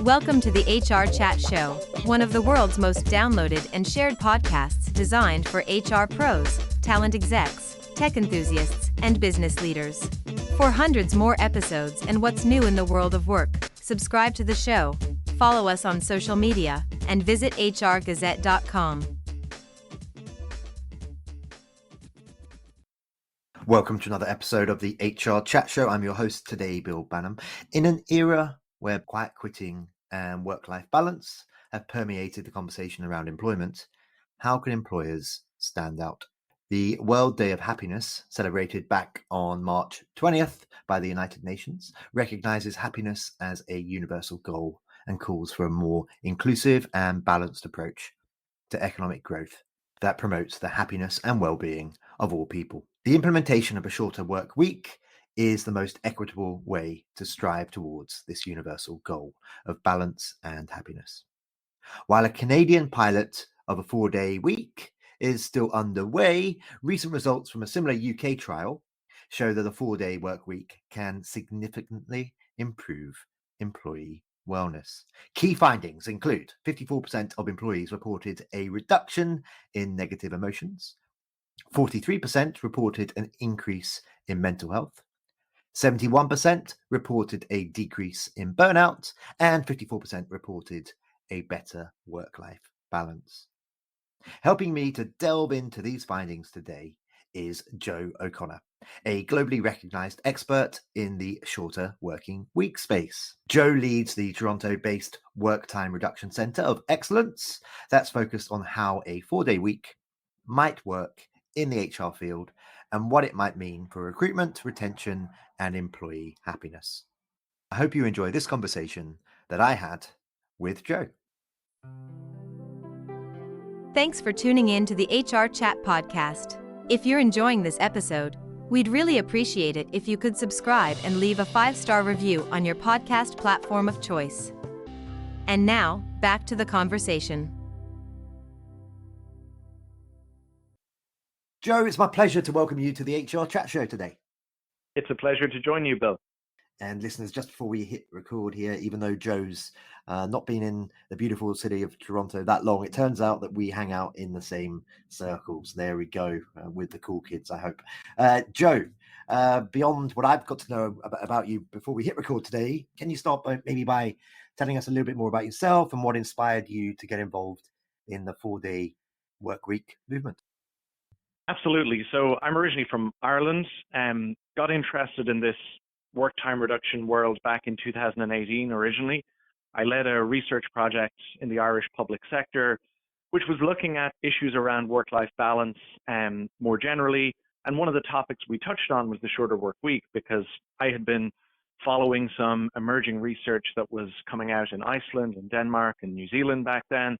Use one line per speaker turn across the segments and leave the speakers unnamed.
Welcome to the HR Chat Show, one of the world's most downloaded and shared podcasts designed for HR pros, talent execs, tech enthusiasts, and business leaders. For hundreds more episodes and what's new in the world of work, subscribe to the show, follow us on social media, and visit hrgazette.com.
Welcome to another episode of the HR Chat Show. I'm your host today, Bill Banham. In an era where quiet quitting and work-life balance have permeated the conversation around employment, how can employers stand out? The World Day of Happiness, celebrated back on March 20th by the United Nations, recognizes happiness as a universal goal and calls for a more inclusive and balanced approach to economic growth that promotes the happiness and well-being of all people. The implementation of a shorter work week is the most equitable way to strive towards this universal goal of balance and happiness. While a Canadian pilot of a 4-day week is still underway, recent results from a similar UK trial show that a 4-day work week can significantly improve employee wellness. Key findings include 54% of employees reported a reduction in negative emotions, 43% reported an increase in mental health, 71% reported a decrease in burnout, and 54% reported a better work-life balance. Helping me to delve into these findings today is Joe O'Connor, a globally recognized expert in the shorter working week space. Joe leads the Toronto-based Work Time Reduction Centre of Excellence that's focused on how a 4-day week might work in the HR field and what it might mean for recruitment, retention, and employee happiness. I hope you enjoy this conversation that I had with Joe.
Thanks for tuning in to the HR Chat podcast. If you're enjoying this episode, we'd really appreciate it if you could subscribe and leave a 5-star review on your podcast platform of choice. And now, back to the conversation.
Joe, it's my pleasure to welcome you to the HR Chat Show today.
It's a pleasure to join you, Bill.
And listeners, just before we hit record here, even though Joe's not been in the beautiful city of Toronto that long, it turns out that we hang out in the same circles. There we go, with the cool kids, I hope. Joe, beyond what I've got to know about you before we hit record today, can you start by telling us a little bit more about yourself and what inspired you to get involved in the 4-day work week movement?
Absolutely. So I'm originally from Ireland and got interested in this work time reduction world back in 2018 originally. I led a research project in the Irish public sector, which was looking at issues around work-life balance more generally. And one of the topics we touched on was the shorter work week, because I had been following some emerging research that was coming out in Iceland and Denmark and New Zealand back then.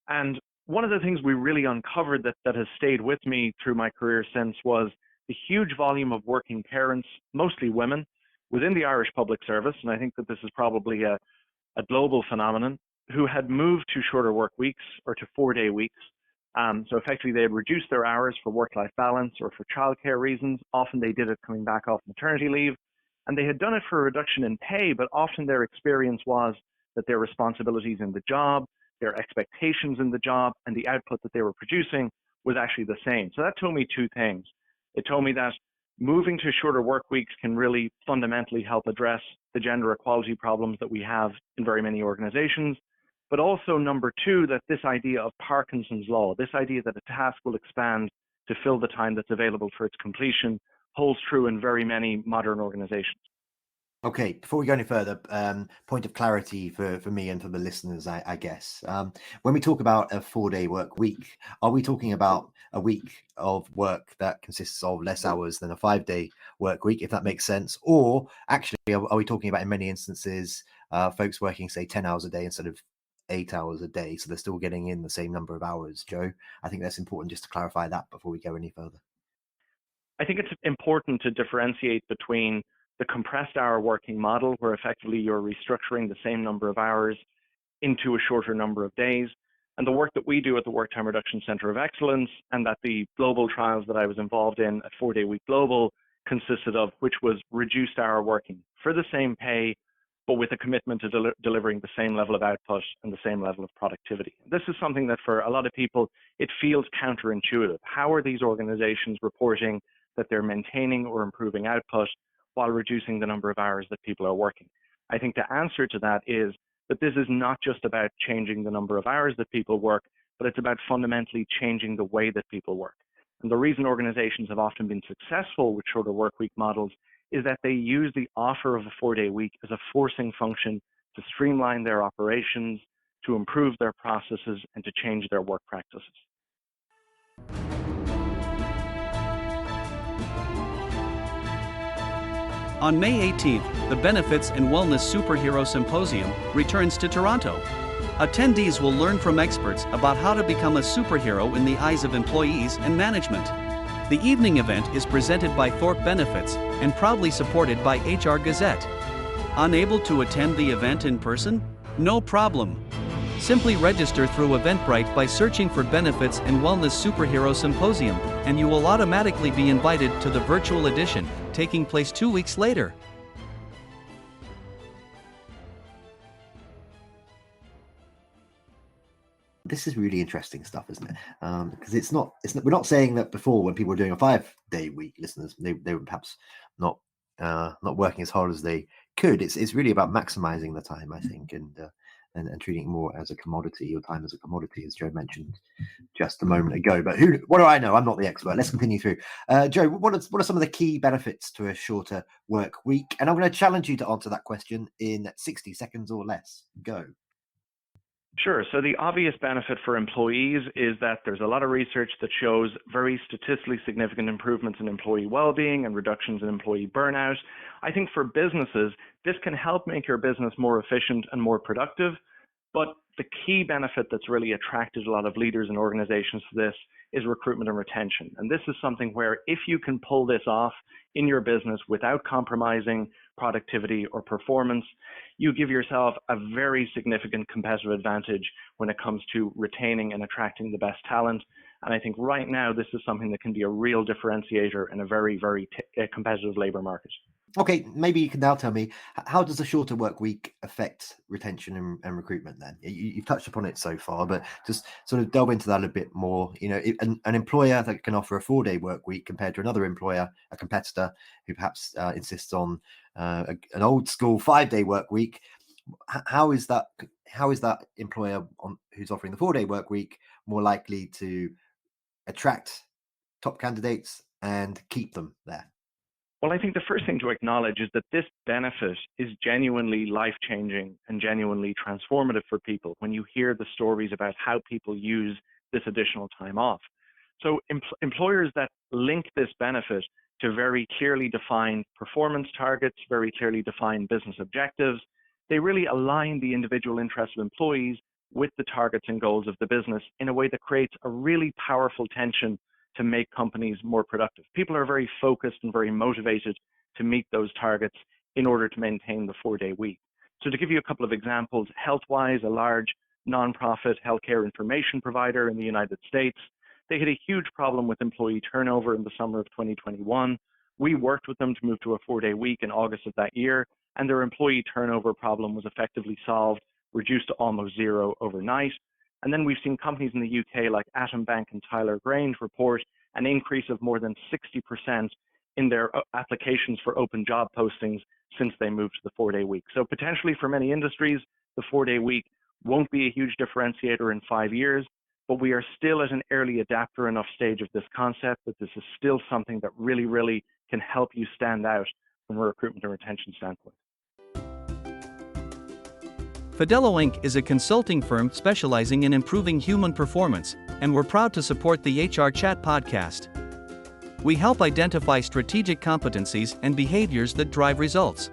And one of the things we really uncovered that has stayed with me through my career since was the huge volume of working parents, mostly women, within the Irish public service. And I think that this is probably a global phenomenon, who had moved to shorter work weeks or to 4-day weeks. So effectively they had reduced their hours for work-life balance or for childcare reasons. Often they did it coming back off maternity leave. And they had done it for a reduction in pay, but often their experience was that their responsibilities in the job, their expectations in the job, and the output that they were producing was actually the same. So that told me two things. It told me that moving to shorter work weeks can really fundamentally help address the gender equality problems that we have in very many organizations. But also, number two, that this idea of Parkinson's law, this idea that a task will expand to fill the time that's available for its completion, holds true in very many modern organizations.
Okay, before we go any further, point of clarity for me and for the listeners, I guess. When we talk about a 4-day work week, are we talking about a week of work that consists of less hours than a 5-day work week, if that makes sense? Or actually, are we talking about, in many instances, folks working, say, 10 hours a day instead of 8 hours a day, so they're still getting in the same number of hours, Joe? I think that's important just to clarify that before we go any further.
I think it's important to differentiate between the compressed hour working model, where effectively you're restructuring the same number of hours into a shorter number of days, and the work that we do at the Work Time Reduction Centre of Excellence, and that the global trials that I was involved in at 4-Day Week Global consisted of, which was reduced hour working for the same pay but with a commitment to delivering the same level of output and the same level of productivity. This is something that for a lot of people, it feels counterintuitive. How are these organizations reporting that they're maintaining or improving output while reducing the number of hours that people are working? I think the answer to that is that this is not just about changing the number of hours that people work, but it's about fundamentally changing the way that people work. And the reason organizations have often been successful with shorter work week models is that they use the offer of a 4-day week as a forcing function to streamline their operations, to improve their processes, and to change their work practices.
On May 18th, the Benefits and Wellness Superhero Symposium returns to Toronto. Attendees will learn from experts about how to become a superhero in the eyes of employees and management. The evening event is presented by Thorpe Benefits and proudly supported by HR Gazette. Unable to attend the event in person? No problem. Simply register through Eventbrite by searching for Benefits and Wellness Superhero Symposium, and you will automatically be invited to the virtual edition, taking place 2 weeks later.
This is really interesting stuff, isn't it? Because we're not saying that before when people were doing a 5-day week, listeners, they were perhaps not working as hard as they could. It's really about maximizing the time, I think, and treating it more as a commodity, your time as a commodity, as Joe mentioned just a moment ago. But what do I know? I'm not the expert. Let's continue through. Joe, what are some of the key benefits to a shorter work week? And I'm going to challenge you to answer that question in 60 seconds or less. Go.
Sure. So the obvious benefit for employees is that there's a lot of research that shows very statistically significant improvements in employee well-being and reductions in employee burnout. I think for businesses, this can help make your business more efficient and more productive. But the key benefit that's really attracted a lot of leaders and organizations to this is recruitment and retention. And this is something where if you can pull this off in your business without compromising productivity or performance, you give yourself a very significant competitive advantage when it comes to retaining and attracting the best talent. And I think right now, this is something that can be a real differentiator in a very, very competitive labor market.
Okay, maybe you can now tell me, how does a shorter work week affect retention and recruitment then? You've touched upon it so far, but just sort of delve into that a bit more. You know, an employer that can offer a 4-day work week compared to another employer, a competitor who perhaps insists on an old school 5-day work week. How is that employer who's offering the 4-day work week more likely to attract top candidates and keep them there?
Well, I think the first thing to acknowledge is that this benefit is genuinely life-changing and genuinely transformative for people when you hear the stories about how people use this additional time off. So employers that link this benefit to very clearly defined performance targets, very clearly defined business objectives, they really align the individual interests of employees with the targets and goals of the business in a way that creates a really powerful tension to make companies more productive. People are very focused and very motivated to meet those targets in order to maintain the 4-day week. So to give you a couple of examples, HealthWise, a large nonprofit healthcare information provider in the United States, they had a huge problem with employee turnover in the summer of 2021. We worked with them to move to a 4-day week in August of that year, and their employee turnover problem was effectively solved, reduced to almost zero overnight. And then we've seen companies in the UK like Atom Bank and Tyler Grange report an increase of more than 60% in their applications for open job postings since they moved to the 4-day week. So potentially for many industries, the 4-day week won't be a huge differentiator in 5 years, but we are still at an early adapter enough stage of this concept that this is still something that really, really can help you stand out from a recruitment and retention standpoint.
Fidello Inc. is a consulting firm specializing in improving human performance, and we're proud to support the HR Chat podcast. We help identify strategic competencies and behaviors that drive results.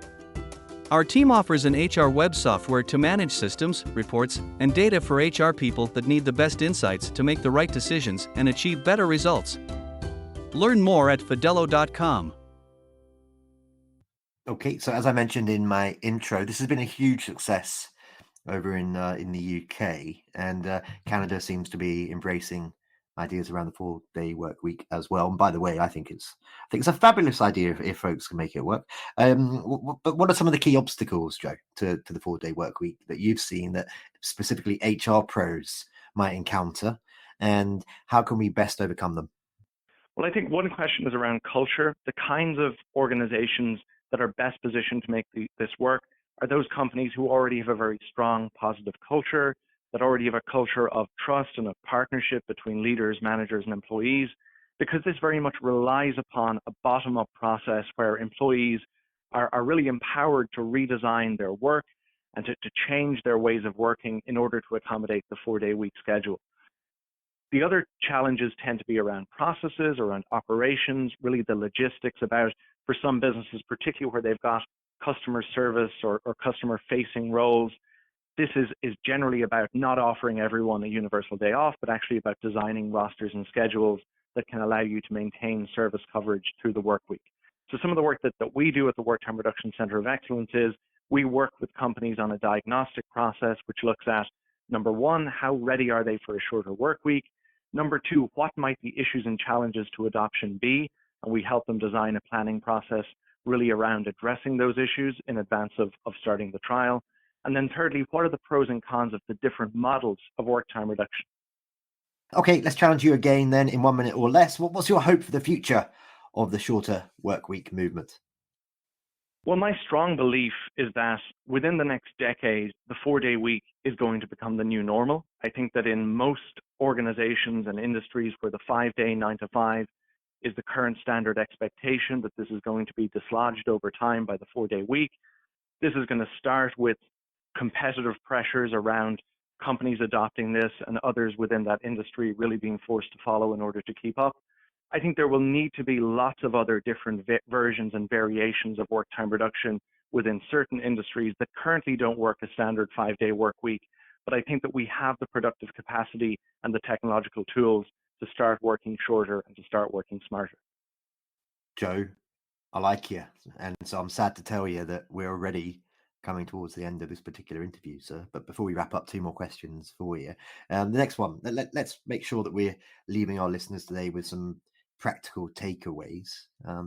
Our team offers an HR web software to manage systems, reports, and data for HR people that need the best insights to make the right decisions and achieve better results. Learn more at fidello.com.
Okay, so as I mentioned in my intro, this has been a huge success over in the UK, and Canada seems to be embracing ideas around the 4-day work week as well. And by the way, I think it's a fabulous idea if folks can make it work. But what are some of the key obstacles, Joe, to the 4-day work week that you've seen that specifically HR pros might encounter, and how can we best overcome them?
Well, I think one question is around culture. The kinds of organizations that are best positioned to make this work are those companies who already have a very strong, positive culture, that already have a culture of trust and of partnership between leaders, managers, and employees, because this very much relies upon a bottom-up process where employees are really empowered to redesign their work and to change their ways of working in order to accommodate the 4-day week schedule. The other challenges tend to be around processes, around operations, really the logistics about, for some businesses, particularly where they've got customer service or customer-facing roles. This is generally about not offering everyone a universal day off, but actually about designing rosters and schedules that can allow you to maintain service coverage through the work week. So some of the work that we do at the Work Time Reduction Center of Excellence is we work with companies on a diagnostic process, which looks at, number one, how ready are they for a shorter work week? Number two, what might the issues and challenges to adoption be? And we help them design a planning process really around addressing those issues in advance of starting the trial. And then thirdly, what are the pros and cons of the different models of work time reduction?
Okay, let's challenge you again then in 1 minute or less. What's your hope for the future of the shorter work week movement?
Well, my strong belief is that within the next decade, the 4-day week is going to become the new normal. I think that in most organizations and industries where the 5-day 9 to 5 is the current standard expectation, that this is going to be dislodged over time by the 4-day week. This is going to start with competitive pressures around companies adopting this and others within that industry really being forced to follow in order to keep up. I think there will need to be lots of other different versions and variations of work time reduction within certain industries that currently don't work a standard 5-day work week. But I think that we have the productive capacity and the technological tools to start working shorter and to start working smarter.
Joe, I like you. And so I'm sad to tell you that we're already coming towards the end of this particular interview, sir. But before we wrap up, 2 more questions for you. The next one, let's make sure that we're leaving our listeners today with some practical takeaways,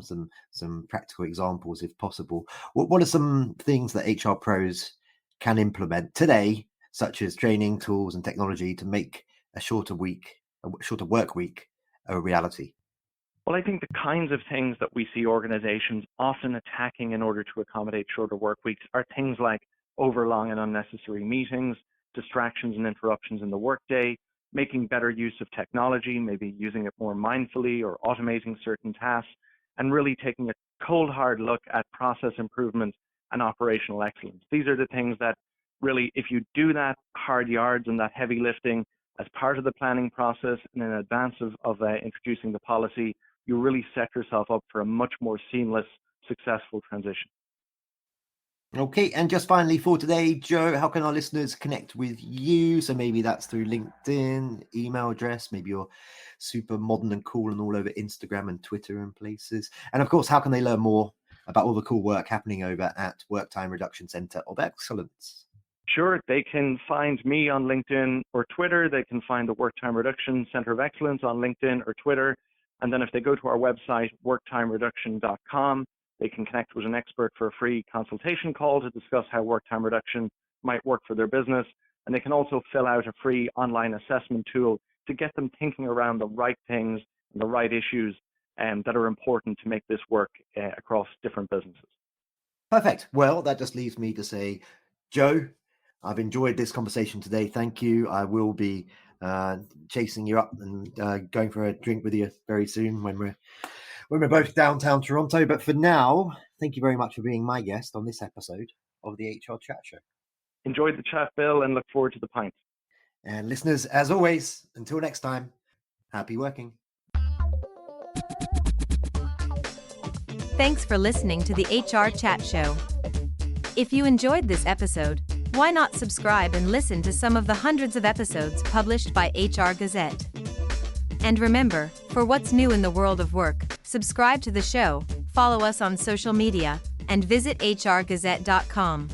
some practical examples if possible. What are some things that HR pros can implement today, such as training, tools, and technology to make a shorter work week a reality?
Well, I think the kinds of things that we see organizations often attacking in order to accommodate shorter work weeks are things like overlong and unnecessary meetings, distractions and interruptions in the workday, making better use of technology, maybe using it more mindfully or automating certain tasks, and really taking a cold, hard look at process improvement and operational excellence. These are the things that really, if you do that hard yards and that heavy lifting as part of the planning process and in advance of introducing the policy, you really set yourself up for a much more seamless, successful transition.
Okay, and just finally for today, Joe, how can our listeners connect with you? So maybe that's through LinkedIn, email address, maybe you're super modern and cool and all over Instagram and Twitter and places. And of course, how can they learn more about all the cool work happening over at Work Time Reduction Center of Excellence?
Sure, they can find me on LinkedIn or Twitter. They can find the Work Time Reduction Center of Excellence on LinkedIn or Twitter. And then if they go to our website, worktimereduction.com, they can connect with an expert for a free consultation call to discuss how work time reduction might work for their business. And they can also fill out a free online assessment tool to get them thinking around the right things and the right issues that are important to make this work across different businesses.
Perfect. Well, that just leaves me to say, Joe, I've enjoyed this conversation today. Thank you. I will be chasing you up and going for a drink with you very soon when we're both downtown Toronto. But for now, thank you very much for being my guest on this episode of the HR Chat Show.
Enjoyed the chat, Bill, and look forward to the pint.
And listeners, as always, until next time, happy working.
Thanks for listening to the HR Chat Show. If you enjoyed this episode, why not subscribe and listen to some of the hundreds of episodes published by HR Gazette? And remember, for what's new in the world of work, subscribe to the show, follow us on social media, and visit hrgazette.com.